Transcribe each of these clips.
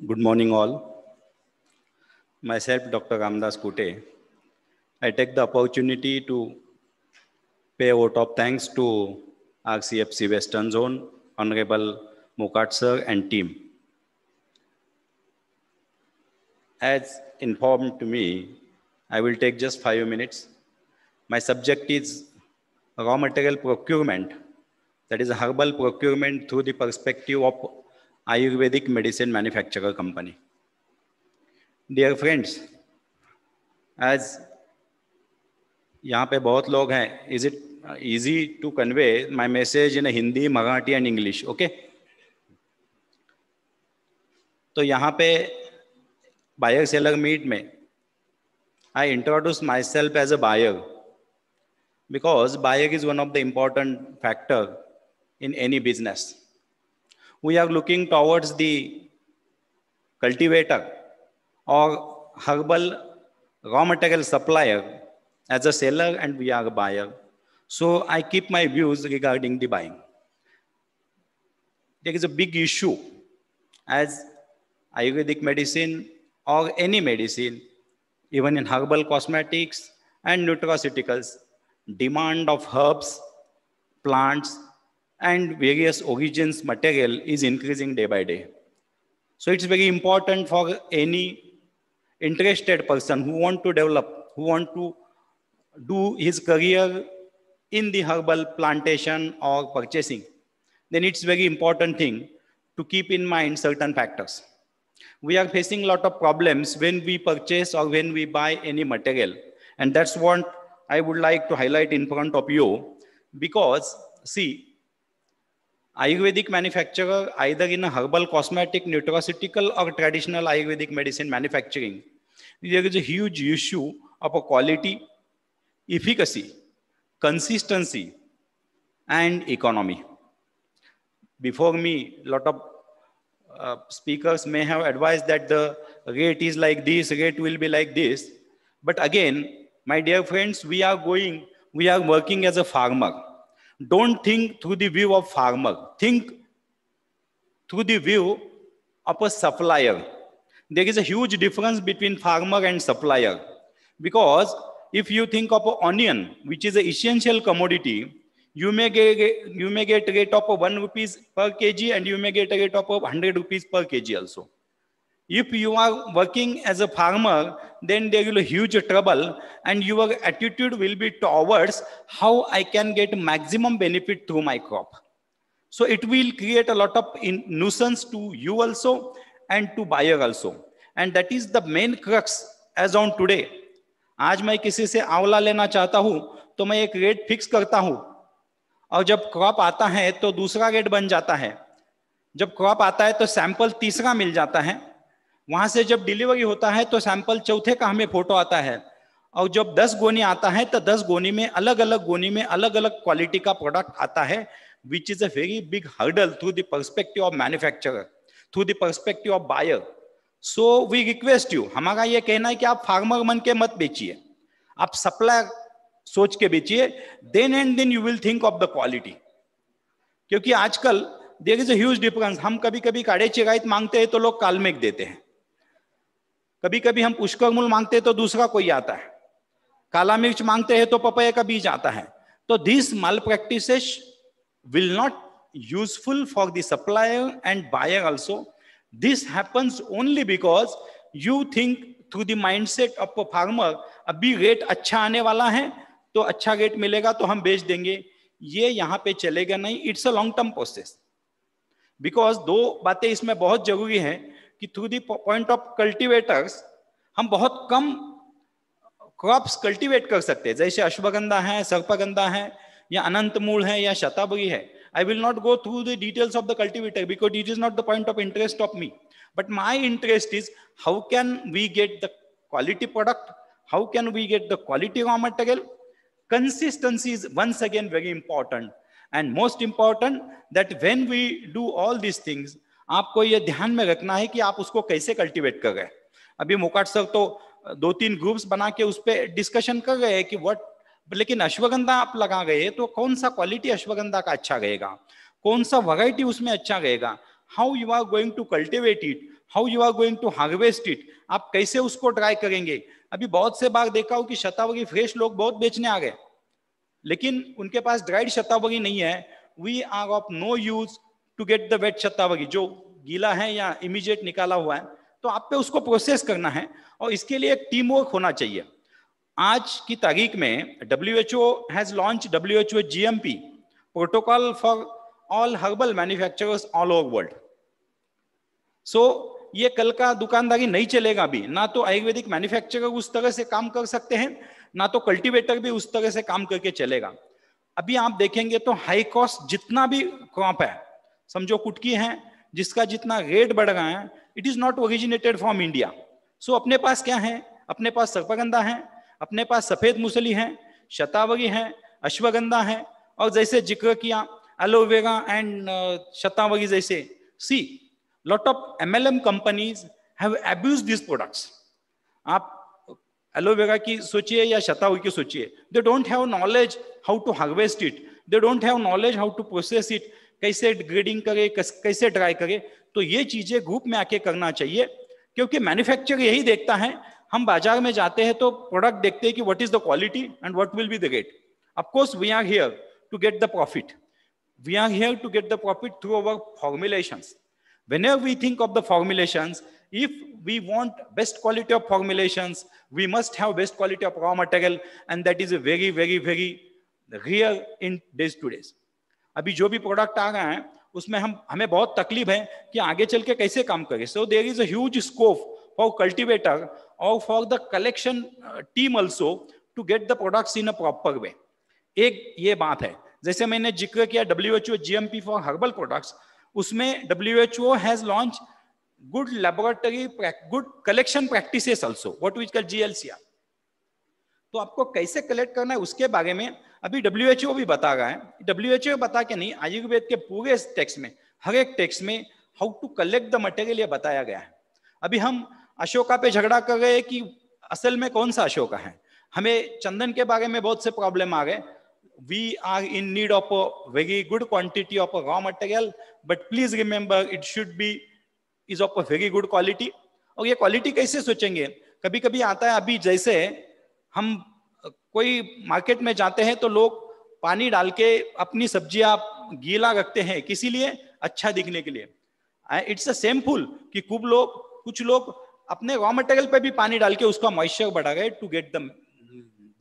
Good morning, all. Myself, Dr. Ramdas Kute. I take the opportunity to pay a vote of thanks to RCFC Western Zone, Honorable Mukat sir and team. As informed to me, I will take just 5 minutes. My subject is raw material procurement, that is herbal procurement through the perspective of Ayurvedic medicine manufacturer company. Dear friends, as यहाँ पे बहुत लोग हैं, is it easy to convey my message in Hindi, Marathi and English? Okay? तो यहाँ पे buyer seller meet में I introduce myself as a buyer because buyer is one of the important factor in any business. We are looking towards the cultivator or herbal raw material supplier as a seller and we are a buyer. So I keep my views regarding the buying. There is a big issue as Ayurvedic medicine or any medicine, even in herbal cosmetics and nutraceuticals, demand of herbs, plants, and various origins material is increasing day by day. So it's very important for any interested person who want to develop, who want to do his career in the herbal plantation or purchasing, then it's very important thing to keep in mind certain factors. We are facing a lot of problems when we purchase or when we buy any material. And that's what I would like to highlight in front of you because see, Ayurvedic manufacturer, either in a herbal cosmetic, nutraceutical or traditional Ayurvedic medicine manufacturing, there is a huge issue of a quality, efficacy, consistency, and economy. Before me, a lot of speakers may have advised that the rate is like this, rate will be like this. But again, my dear friends, we are working as a farmer. Don't think through the view of farmer. Think through the view of a supplier. There is a huge difference between farmer and supplier. Because if you think of an onion, which is an essential commodity, you may get rate of 1 rupees per kg and you may get a rate of 100 rupees per kg also. If you are working as a farmer, then there will be huge trouble and your attitude will be towards how I can get maximum benefit through my crop. So it will create a lot of nuisance to you also and to buyer also. And that is the main crux as on today. आज मैं किसी से आंवला लेना चाहता हूं तो मैं एक रेट फिक्स करता हूं और जब क्रॉप आता है तो दूसरा रेट बन जाता है. जब क्रॉप आता है तो सैंपल तीसरा मिल जाता है. वहां से जब डिलीवरी होता है तो सैंपल चौथे का हमें फोटो आता है और जब 10 गोनी आता है तो 10 गोनी में अलग अलग क्वालिटी का प्रोडक्ट आता है, which is a very big hurdle through the perspective of manufacturer, through the perspective of buyer. So we request you, हमारा ये कहना है कि आप फार्मर मन के मत बेचिए, आप सप्लायर सोच के बेचिए, then and then you will think of the quality. क्योंकि आजकल there is a huge difference. हम कभी कभी काढ़े चिरायत मांगते हैं तो लोग कालमेघ देते हैं, कभी कभी हम पुष्कर मूल मांगते हैं तो दूसरा कोई आता है, काला मिर्च मांगते हैं तो पपैया का बीज आता है. तो these malpractices will not useful for the supplier and buyer also. This happens only because you think through the mindset of a farmer, अभी रेट अच्छा आने वाला है तो अच्छा रेट मिलेगा तो हम बेच देंगे. ये यहाँ पे चलेगा नहीं. It's a long term process. Because दो बातें इसमें बहुत जरूरी है कि through the point of cultivators हम बहुत कम क्रॉप्स कल्टीवेट कर सकते हैं, जैसे अश्वगंधा है, सर्पगंधा है या अनंत मूल है या शतावरी है. I will not go through the details of the cultivator because it is not the point of interest of me. But my interest is how can we get the quality product? How can we get the quality raw material? Consistency is once again very important. And most important that when we do all these things, आपको ये ध्यान में रखना है कि आप उसको कैसे कल्टीवेट कर रहे हैं. अभी मुकाट सर तो 2-3 ग्रुप्स बना के उस पर डिस्कशन कर रहे हैं कि लेकिन अश्वगंधा आप लगा गए तो कौन सा क्वालिटी अश्वगंधा का अच्छा रहेगा, कौन सा वैरायटी उसमें अच्छा रहेगा, how you are going to cultivate it, how you are going to harvest it, आप कैसे उसको ड्राई करेंगे। अभी बहुत से बार देखा हो कि शतावरी फ्रेश लोग बहुत बेचने आ गए, लेकिन उनके पास ड्राइड शतावरी नहीं है। We are of no use to get the wet shatavari, जो गीला है या इमीडिएट निकाला हुआ है, तो आप पे उसको प्रोसेस करना है, और इसके लिए एक टीम वर्क होना चाहिए। आज की तारीख में WHO has launch WHO GMP protocol for all herbal manufacturers all over world. So ये कल का दुकानदारी नहीं चलेगा अभी, ना तो आयुर्वेदिक मैन्युफैक्चरर उस तरह से काम कर सकते हैं, ना तो कल्टीवेटर भी उस तरह से काम करके चलेगा। अभी आप देखेंगे तो हाई कॉस्ट जितना भी क्रॉप है, समझो कुटकी है, जिसका जितना रेट बढ़ रहा है, it is not originated from India. So अपने पास क्या है, अपने पास सर्पगंधा है, अपने पास सफेद मुसली है, शतावरी है, अश्वगंधा है, और जैसे जिक्र किया एलोवेरा एंड शतावरी जैसे। सी lot of MLM companies have abused these products. आप एलोवेरा की सोचिए या शतावरी की सोचिए, they don't have knowledge how to harvest it, they don't have knowledge how to process it, कैसे ग्रेडिंग करे, कैसे ड्राई करे। तो ये चीजें ग्रुप में आके करना चाहिए, क्योंकि मैन्युफैक्चरर यही देखता है। हम बाजार में जाते हैं तो प्रोडक्ट देखते हैं कि what is the quality and what will be the rate. Of course we are here to get the profit, we are here to get the profit through our formulations. Whenever we think of the formulations, if we want best quality of formulations, we must have best quality of raw material, and that is a very, very, very rare in days to days. अभी जो भी product आ रहा है उसमें हमें बहुत तकलीफ है कि आगे चल के कैसे काम करें। So there is a huge scope for cultivator or for the collection team also to get the products in a proper way. एक ये बात है, जैसे मैंने जिक्र किया WHO GMP for herbal products, उसमें WHO has launched good laboratory, good collection practices also, what we call GLCR। तो आपको कैसे कलेक्ट करना है उसके बारे में अभी WHO भी बता रहा है। WHO बता के नहीं, आयुर्वेद के पूरे टेक्स्ट में, हर एक टेक्स्ट में how to collect the material ये बताया गया है। अभी हम अशोका पे झगड़ा कर रहे हैं कि असल में कौन सा अशोका है। हमें चंदन के बारे में बहुत से प्रॉब्लम आ गए। We are in need of a very good quantity of a raw material, but please remember it should be is of a very good quality। और ये क्वालिटी कैसे सोचेंगे, कभी कभी आता है, अभी जैसे हम कोई मार्केट में जाते हैं तो लोग पानी डाल के अपनी सब्जियां गीला रखते हैं, किसी लिए, अच्छा दिखने के लिए। इट्स अ सेमफुल कि कुछ लोग अपने रॉ मटेरियल पे भी पानी डाल के उसका मॉइस्चर बढ़ा गए to get the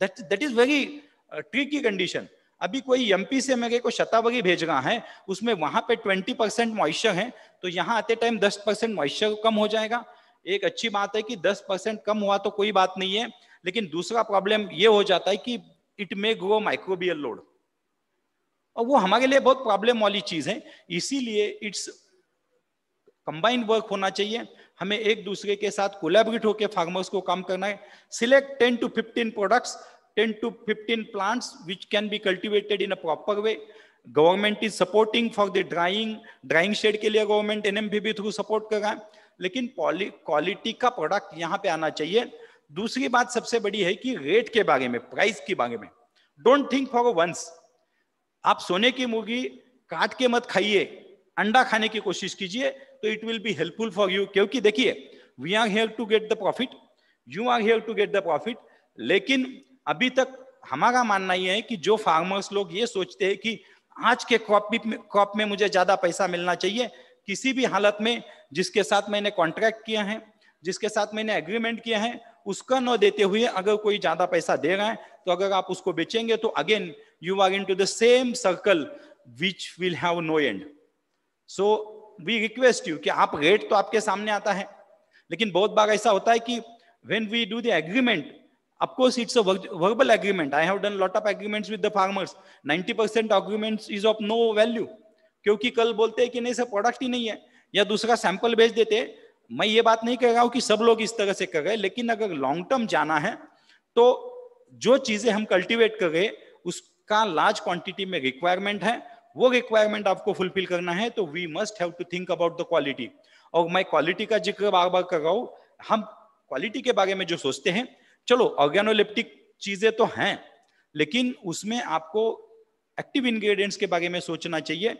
that is very tricky condition. अभी कोई एमपी से मेरे को शतावरी भेज रहा है, उसमें वहां पे 20% मॉइस्चर है, तो यहाँ आते टाइम 10% मॉइस्चर कम हो जाएगा। एक अच्छी बात है कि 10% कम हुआ तो कोई बात नहीं है, लेकिन दूसरा प्रॉब्लम ये हो जाता है कि it may grow microbial load, और वो हमारे लिए बहुत प्रॉब्लम वाली चीज है। इसीलिए इट्स कंबाइंड वर्क होना चाहिए, हमें एक दूसरे के साथ कोलैबोरेट होकर फार्मर्स को काम करना है। Select 10 to 15 products, 10 to 15 plants which can be cultivated in a proper way. Government is supporting for the drying shed के लिए गवर्नमेंट NMP भी थ्रू सपोर्ट कर रहा है, लेकिन क्वालिटी का प्रोडक्ट यहाँ पे आना चाहिए। दूसरी बात सबसे बड़ी है कि रेट के बारे में, प्राइस के बारे में, डोंट थिंक फॉर वंस। आप सोने की मुर्गी काट के मत खाइए, अंडा खाने की कोशिश कीजिए, तो it will be helpful for you. क्योंकि देखिए, we are here to get the profit, you are here to get the profit, लेकिन अभी तक हमारा मानना यह है कि जो फार्मर्स लोग ये सोचते हैं कि आज के क्रॉप में मुझे ज्यादा पैसा मिलना चाहिए, किसी भी हालत में जिसके साथ मैंने कॉन्ट्रैक्ट किया है, जिसके साथ मैंने एग्रीमेंट किया है, उसका न देते हुए अगर कोई ज्यादा पैसा दे रहा है, तो अगर आप उसको बेचेंगे तो again you are into the same circle which will have no end. So we request you कि आप, रेट तो आपके सामने आता है, लेकिन बहुत बार ऐसा होता है कि when we do the agreement, of course it's a verbal agreement, I have done lot of agreements with the farmers, 90% agreements is of no value, क्योंकि कल बोलते हैं कि नहीं सर प्रोडक्ट ही नहीं है, या दूसरा सैंपल भेज देते। मैं ये बात नहीं कह रहा हूं कि सब लोग इस तरह से कर रहे हैं, लेकिन अगर लॉन्ग टर्म जाना है तो जो चीजें हम कल्टीवेट कर रहे उसका लार्ज क्वांटिटी में रिक्वायरमेंट है, वो रिक्वायरमेंट आपको फुलफिल करना है, तो we must have to think about the quality. और मैं क्वालिटी का जिक्र बार बार कर रहा हूं, हम क्वालिटी के बारे में जो सोचते हैं, चलो ऑर्गेनोलेप्टिक चीजें तो हैं, लेकिन उसमें आपको एक्टिव इंग्रेडिएंट्स के बारे में सोचना चाहिए।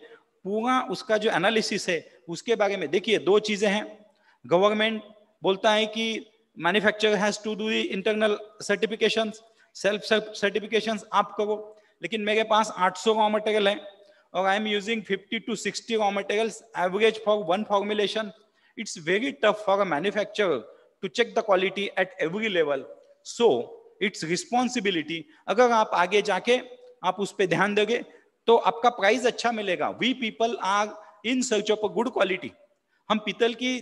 पूरा उसका जो एनालिसिस है उसके बारे में देखिए, दो चीजें हैं, गवर्नमेंट बोलता है कि manufacturer has to do internal certifications, self certifications आप करो, लेकिन मेरे पास 800 रॉ मटेरियल है और I am using 50 to 60 raw materials average for one formulation. It's very tough for a manufacturer to check the quality at every level. So it's responsibility. अगर आप आगे जाके आप उस पे ध्यान दोगे तो आपका प्राइस अच्छा मिलेगा. We people are in search of a good quality. हम पीतल की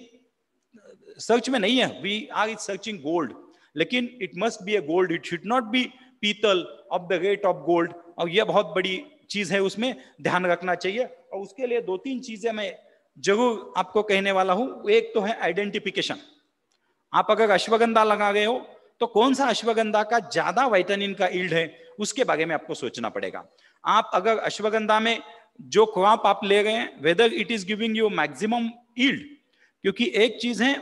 सर्च में नहीं है. We are searching gold. लेकिन it must be a gold. It should not be पीतल of the rate of gold. और यह बहुत बड़ी चीज है, उसमें ध्यान रखना चाहिए. और उसके लिए 2-3 चीजें मैं जरूर आपको कहने वाला हूं. एक तो है आइडेंटिफिकेशन. आप अगर अश्वगंधा लगा गए हो तो कौन सा अश्वगंधा का ज्यादा विटामिन का यील्ड है उसके बारे में आपको सोचना पड़ेगा. आप अगर अश्वगंधा में जो क्रॉप आप ले रहे हैं whether it is giving you maximum yield, क्योंकि एक चीज है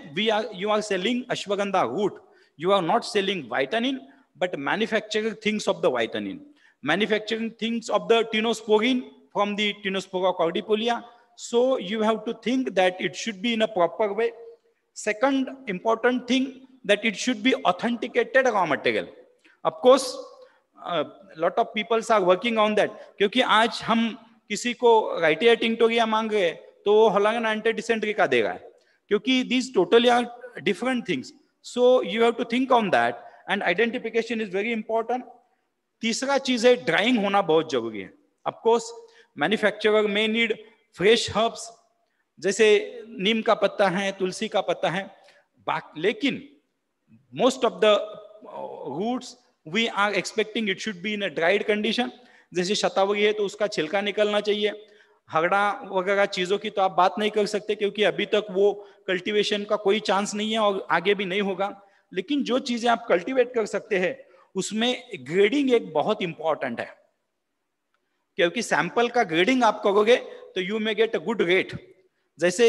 you are selling ashwagandha root, you are not selling vitamin but manufacturing things of the vitamin, manufacturing things of the tinosporin from the tinospora cordifolia. So you have to think that it should be in a proper way. Second important thing, that it should be authenticated raw material. Of course, lot of people are working on that. क्योंकि आज हम किसी को राइटिया tinctoria मांग रहे हैं तो वो हॉलैंड एंटी डिसेंट्री का देगा, क्योंकि these totally are different things. So you have to think on that and identification is very important. तीसरा चीज है ड्राइंग होना बहुत जरूरी है. Of course, manufacturer may need fresh herbs, जैसे नीम का पत्ता है, तुलसी का पत्ता है, लेकिन most of the roots we are expecting it should be in a dried condition. जैसे शतावरी है तो उसका छिलका निकलना चाहिए. हगड़ा वगैरह चीजों की तो आप बात नहीं कर सकते क्योंकि अभी तक वो कल्टीवेशन का कोई चांस नहीं है और आगे भी नहीं होगा. लेकिन जो चीजें आप कल्टीवेट कर सकते हैं उसमें ग्रेडिंग एक बहुत इंपॉर्टेंट है, क्योंकि सैंपल का ग्रेडिंग आप करोगे तो you may get a good rate. जैसे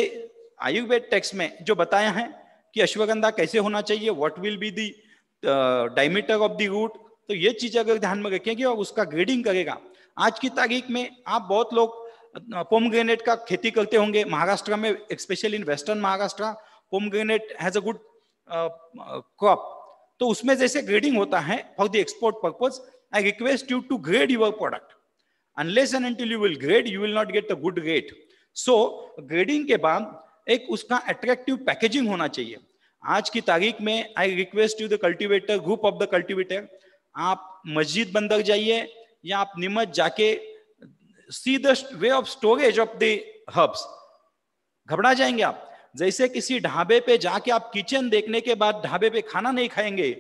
आयुर्वेद टेक्स्ट में जो बताया है कि अश्वगंधा कैसे होना चाहिए, what will be the diameter of the root, तो ये चीज अगर ध्यान में रखेंगे और उसका ग्रेडिंग करेगा. आज की तारीख में आप बहुत लोग पोमग्रेनेट का खेती करते होंगे महाराष्ट्र में, specially in western Maharashtra pomegranate has a good crop. तो उसमें जैसे ग्रेडिंग होता है for the export purpose, I request you to grade your product. Unless and until you will grade, you will not get a good rate. So grading के बाद एक उसका attractive packaging होना चाहिए. आज की तारीख में I request you the cultivator, group of the cultivator, आप मस्जिद बंदर जाइए या आप नीमच जाके see the way of storage of the herbs. घबरा जाएंगे आप. जैसे किसी ढाबे पे जाके आप किचन देखने के बाद ढाबे पे खाना नहीं खाएंगे,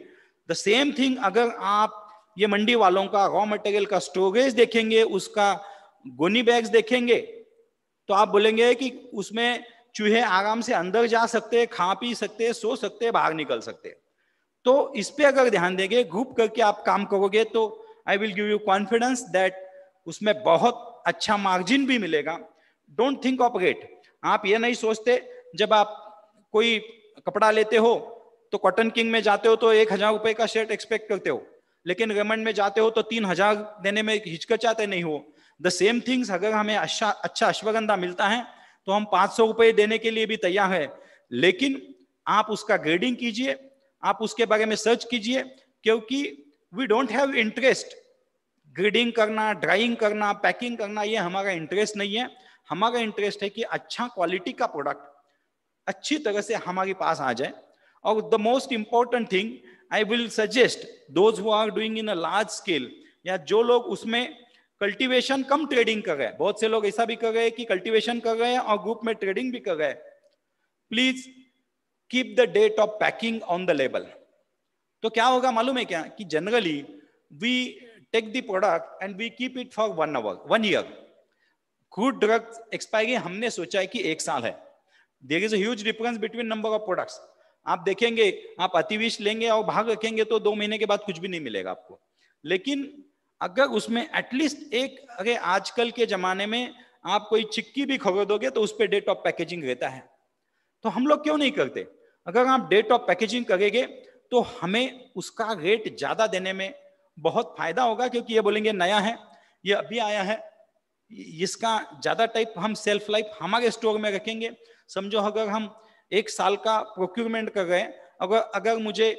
the same thing अगर आप ये मंडी वालों का रॉ मटेरियल का स्टोरेज देखेंगे, उसका गोनी बैग्स देखेंगे, तो आप बोलेंगे कि उसमें चूहे आराम से अंदर जा सकते हैं, खा पी सकते हैं, सो सकते हैं, बाहर निकल सकते हैं. तो इस पे अगर ध्यान देंगे, ग्रुप करके आप काम करोगे तो I will give you confidence that उसमें बहुत अच्छा मार्जिन भी मिलेगा. Don't think of rate. आप ये नहीं सोचते जब आप कोई कपड़ा लेते हो तो कॉटन किंग में जाते हो तो 1000 रुपए का शर्ट एक्सपेक्ट करते हो, लेकिन रेमंड में जाते हो तो 3000 देने में हिचकिचाते नहीं हो. द सेम थिंग्स अगर हमें अच्छा अश्वगंधा मिलता है तो हम 500 रुपए देने के लिए भी तैयार है. लेकिन आप उसका ग्रेडिंग कीजिए, आप उसके बारे में सर्च कीजिए, क्योंकि we don't have interest grading करना, ड्राइंग करना, पैकिंग करना, ये हमारा इंटरेस्ट नहीं है. हमारा इंटरेस्ट है कि अच्छा क्वालिटी का प्रोडक्ट अच्छी तरह से हमारे पास आ जाए. और the most important thing I will suggest those who are doing in a large scale, या जो लोग उसमें कल्टीवेशन कम ट्रेडिंग कर रहे हैं, बहुत से लोग ऐसा भी कर रहे हैं कि कल्टीवेशन कर रहे हैं और ग्रुप में ट्रेडिंग भी कर रहे हैं, please keep the date of packing on the label. तो क्या होगा मालूम है क्या, कि generally we take the product and we keep it for 1 year. Good drug expiry हमने सोचा है कि 1 साल है. There is a huge difference between number of products. आप देखेंगे, आप अतिविष लेंगे और भाग रखेंगे तो 2 महीने के बाद कुछ भी नहीं मिलेगा आपको. लेकिन अगर उसमें एटलीस्ट एक, अरे आजकल के जमाने में आप कोई चिक्की भी खरीदोगे तो उस पर डेट ऑफ पैकेजिंग रहता है, तो हम लोग क्यों नहीं करते. अगर आप डेट ऑफ पैकेजिंग करेंगे तो हमें उसका रेट ज्यादा देने में बहुत फायदा होगा, क्योंकि ये बोलेंगे नया है, ये अभी आया है, इसका ज्यादा टाइप हम सेल्फ लाइफ हमारे स्टोर में रखेंगे. समझो अगर हम एक साल का प्रोक्यूरमेंट कर रहे हैं, अगर मुझे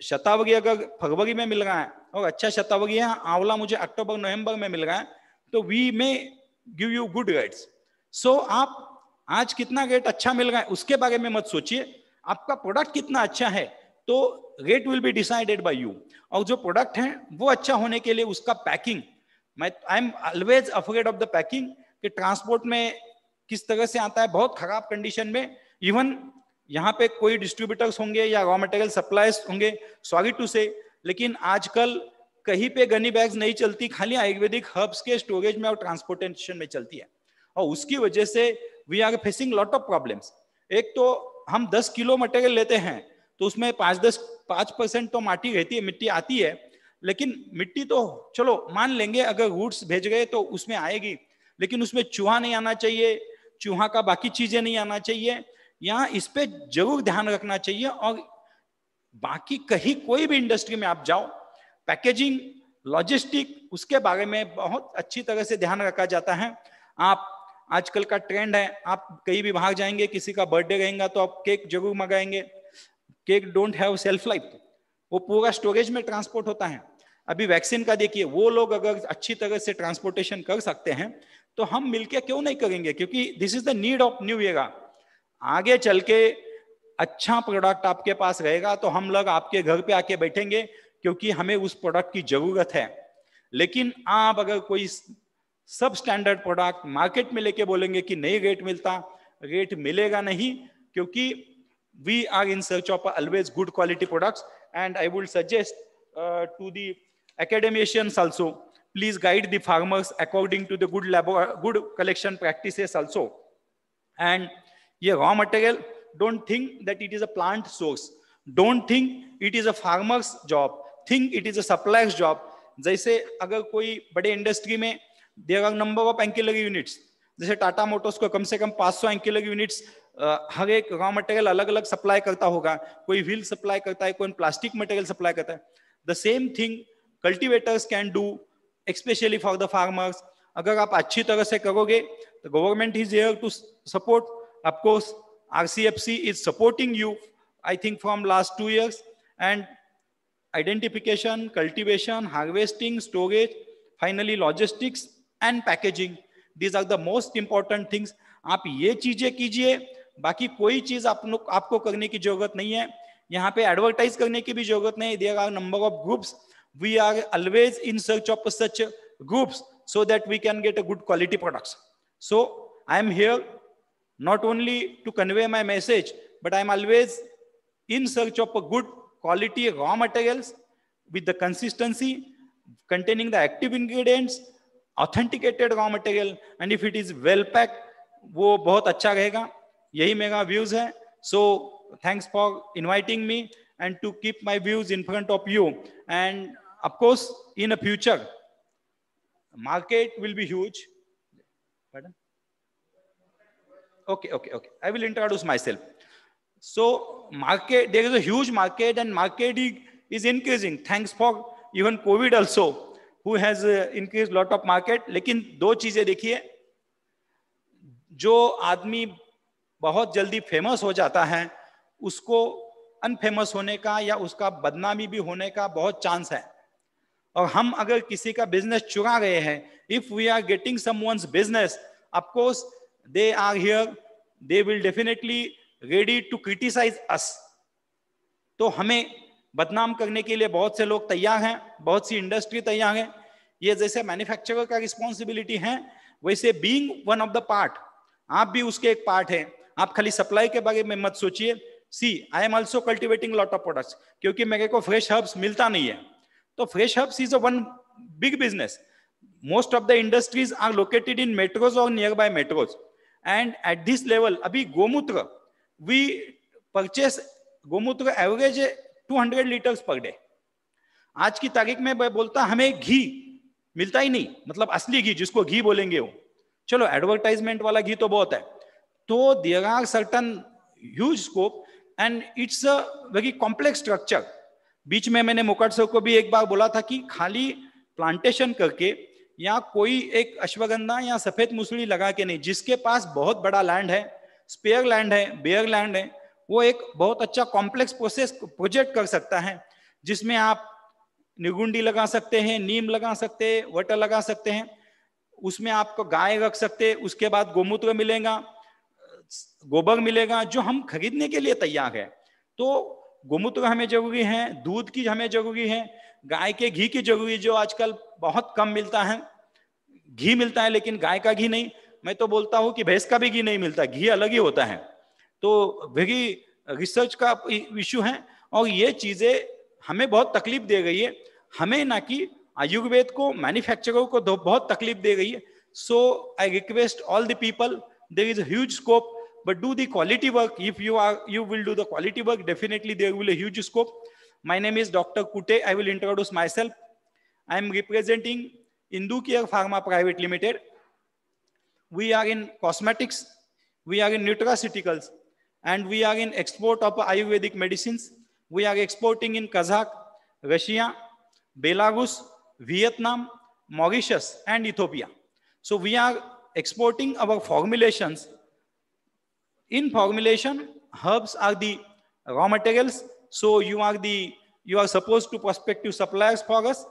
शतावरी अगर फरवरी में मिल रहा है और अच्छा शतावरी है आंवला मुझे अक्टूबर नवंबर में मिल रहा है, तो वी में गिव यू गुड रेट्स. सो आप आज कितना रेट अच्छा मिल रहा है उसके बारे में मत सोचिए, आपका प्रोडक्ट कितना अच्छा है तो rate will be decided by you. और जो प्रोडक्ट है वो अच्छा होने के लिए उसका packing, I am always afraid of the packing कि ट्रांसपोर्ट में किस तरह से आता है बहुत खराब कंडीशन में. इवन यहाँ पे कोई डिस्ट्रीब्यूटर्स होंगे या रॉ मटेरियल सप्लायर्स होंगे, सॉरी टू से, लेकिन आजकल कहीं पे गनी बैग्स नहीं चलती, खाली आयुर्वेदिक हर्ब्स के स्टोरेज में और ट्रांसपोर्टेशन में चलती है. और उसकी वजह से we are facing lot of problems. एक तो हम 10 किलो मटेरियल लेते हैं तो उसमें 5% तो माटी रहती है, मिट्टी आती है, लेकिन मिट्टी तो चलो मान लेंगे अगर रूट्स भेज गए तो उसमें आएगी, लेकिन उसमें चूहा नहीं आना चाहिए, चूहा का बाकी चीजें नहीं आना चाहिए. यहाँ इस पे जरूर ध्यान रखना चाहिए. और बाकी कहीं कोई भी इंडस्ट्री में आप जाओ, पैकेजिंग, लॉजिस्टिक, उसके बारे में बहुत अच्छी तरह से ध्यान रखा जाता है. आप आजकल का ट्रेंड है, आप कहीं भी बाहर जाएंगे, किसी का बर्थडे रहेगा तो आप केक जरूर मंगाएंगे. Cake don't have self life, वो पूरा स्टोरेज में ट्रांसपोर्ट होता है. अभी वैक्सीन का देखिए, वो लोग अगर अच्छी तरह से ट्रांसपोर्टेशन कर सकते हैं तो हम मिलके क्यों नहीं करेंगे, क्योंकि this is the need of new era. आगे चल के अच्छा प्रोडक्ट आपके पास रहेगा तो हम लोग आपके घर पे आके बैठेंगे क्योंकि हमें उस प्रोडक्ट की जरूरत है. लेकिन आप अगर कोई सब स्टैंडर्ड प्रोडक्ट मार्केट में लेके बोलेंगे कि नहीं रेट मिलता, रेट मिलेगा नहीं, क्योंकि we are in search of always good quality products. And I would suggest to the academicians also, please guide the farmers according to the good collection practices also. And yeah, raw material, don't think that it is a plant source, don't think it is a farmer's job, think it is a supplier's job. जैसे अगर कोई बड़े industry में there are number of ancillary units, जैसे Tata Motors को कम से कम 500 एंकिलरी units हर एक raw material अलग अलग सप्लाई करता होगा, कोई व्हील सप्लाई करता है, कोई प्लास्टिक मटेरियल सप्लाई करता है. The same thing cultivators can do, specially for the farmers. अगर आप अच्छी तरह से करोगे तो government is here to support. Of course RCFC is supporting you, I think from last 2 years. And identification, cultivation, harvesting, storage, finally logistics and packaging, these are the most important things. आप ये चीजें कीजिए, बाकी कोई चीज आपको करने की जरूरत नहीं है. यहाँ पे एडवर्टाइज करने की भी जरूरत नहीं. There are number of groups, we are always in search of such groups so that we can get a good quality products. So I am here not only to convey my message, but I am always in search of a good quality raw materials with the consistency, containing the active ingredients, authenticated raw material, and if it is well pack वो बहुत अच्छा रहेगा. यही मेरा views है. So thanks for inviting me and to keep my views in front of you. And of course in a future market will be huge. Okay, I will introduce myself. So market, there is a huge market and market is increasing, thanks for even COVID also, who has increased lot of market. लेकिन दो चीजें देखिए, जो आदमी बहुत जल्दी famous हो जाता है उसको अनफेमस होने का या उसका बदनामी भी होने का बहुत चांस है. और हम अगर किसी का बिजनेस चुरा रहे हैं, if we are getting someone's business, of course they are here, they will definitely ready to criticize us. तो हमें बदनाम करने के लिए बहुत से लोग तैयार हैं, बहुत सी इंडस्ट्री तैयार है. ये जैसे मैन्युफैक्चरर का रिस्पॉन्सिबिलिटी है, वैसे being one of the part, आप भी उसके एक पार्ट है. आप खाली सप्लाई के बारे में मत सोचिए. See I am also cultivating lot of products, क्योंकि मेरे को फ्रेश हर्ब्स मिलता नहीं है. तो fresh herbs is a one big business. Most of the industries are located in metros और nearby metros. And at this level अभी gomutra, we purchase gomutra average 200 litres per day. आज की तारीख में बोलता हमें घी मिलता ही नहीं, मतलब असली घी जिसको घी बोलेंगे वो. चलो एडवर्टाइजमेंट वाला घी तो बहुत है. तो there are certain huge scope and it's a very complex structure. बीच में मैंने मुकट सर को भी एक बार बोला था कि खाली प्लांटेशन करके या कोई एक अश्वगंधा या सफेद मुसड़ी लगा के नहीं, जिसके पास बहुत बड़ा लैंड है, स्पेयर लैंड है, बेयर लैंड है, वो एक बहुत अच्छा कॉम्प्लेक्स प्रोजेक्ट कर सकता है, जिसमें आप निगुंडी लगा सकते हैं, नीम लगा सकते हैं, वटर लगा सकते हैं, उसमें आपको गाय रख सकते हैं, उसके बाद गोमूत्र मिलेगा, गोबर मिलेगा, जो हम खरीदने के लिए तैयार है। तो गोमूत्र हमें जरूरी है, दूध की हमें जरूरी है, गाय के घी की जरूरी, जो आजकल बहुत कम मिलता है। घी मिलता है लेकिन गाय का घी नहीं। मैं तो बोलता हूं कि भैंस का भी घी नहीं मिलता, घी अलग ही होता है। तो वेरी रिसर्च का इश्यू है, और ये चीजें हमें बहुत तकलीफ दे रही है, हमें ना कि आयुर्वेद को, मैन्युफैक्चरर को बहुत तकलीफ दे रही है। So I request all the people, there is a huge scope, but do the quality work. If you will do the quality work, definitely there will be a huge scope. My name is Dr. Kute. I will introduce myself. I am representing InduCare Pharma Private Limited. We are in cosmetics, we are in nutraceuticals, and we are in export of Ayurvedic medicines. We are exporting in Kazakh, Russia, Belarus, Vietnam, Mauritius, and Ethiopia. So we are exporting our formulations. In formulation, herbs are the raw materials. So you are supposed to prospective suppliers for us.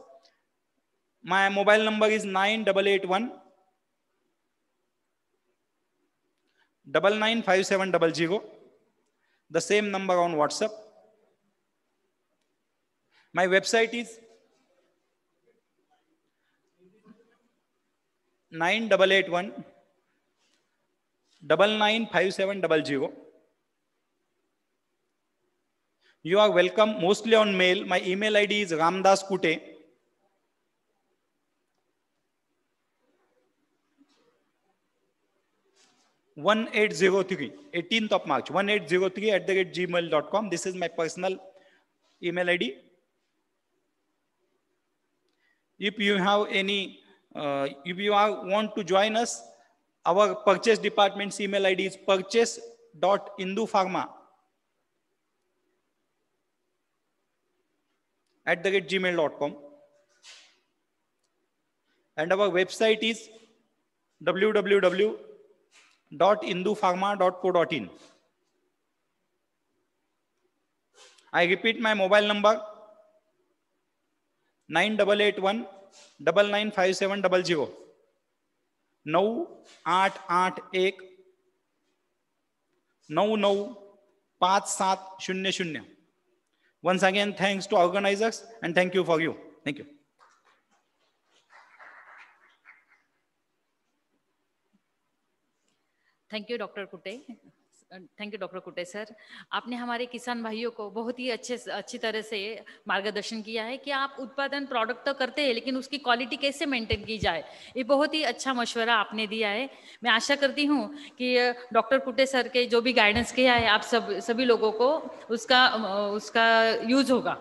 My mobile number is 9881 995700. The same number on WhatsApp. My website is 9881 995700. You are welcome mostly on mail. My email ID is ramdaskute 1803, 18th of March, 1803 @gmail.com. This is my personal email ID. If you have any, if you want to join us, our purchase department's email ID is purchase.indupharma@gmail.com. And our website is www.indupharma.co.in. I repeat my mobile number 9881 995700, 9881 995700. Once again, thanks to organizers and thank you for you. Thank you. Thank you doctor कुटे। Thank you doctor कुटे sir. आपने हमारे किसान भाइयों को बहुत ही अच्छी तरह से मार्गदर्शन किया है कि आप उत्पादन प्रोडक्ट तो करते हैं लेकिन उसकी क्वालिटी कैसे मेंटेन की जाए, ये बहुत ही अच्छा मशवरा आपने दिया है। मैं आशा करती हूँ कि डॉक्टर कुटे सर के जो भी गाइडेंस किया है आप सभी लोगों को उसका यूज होगा।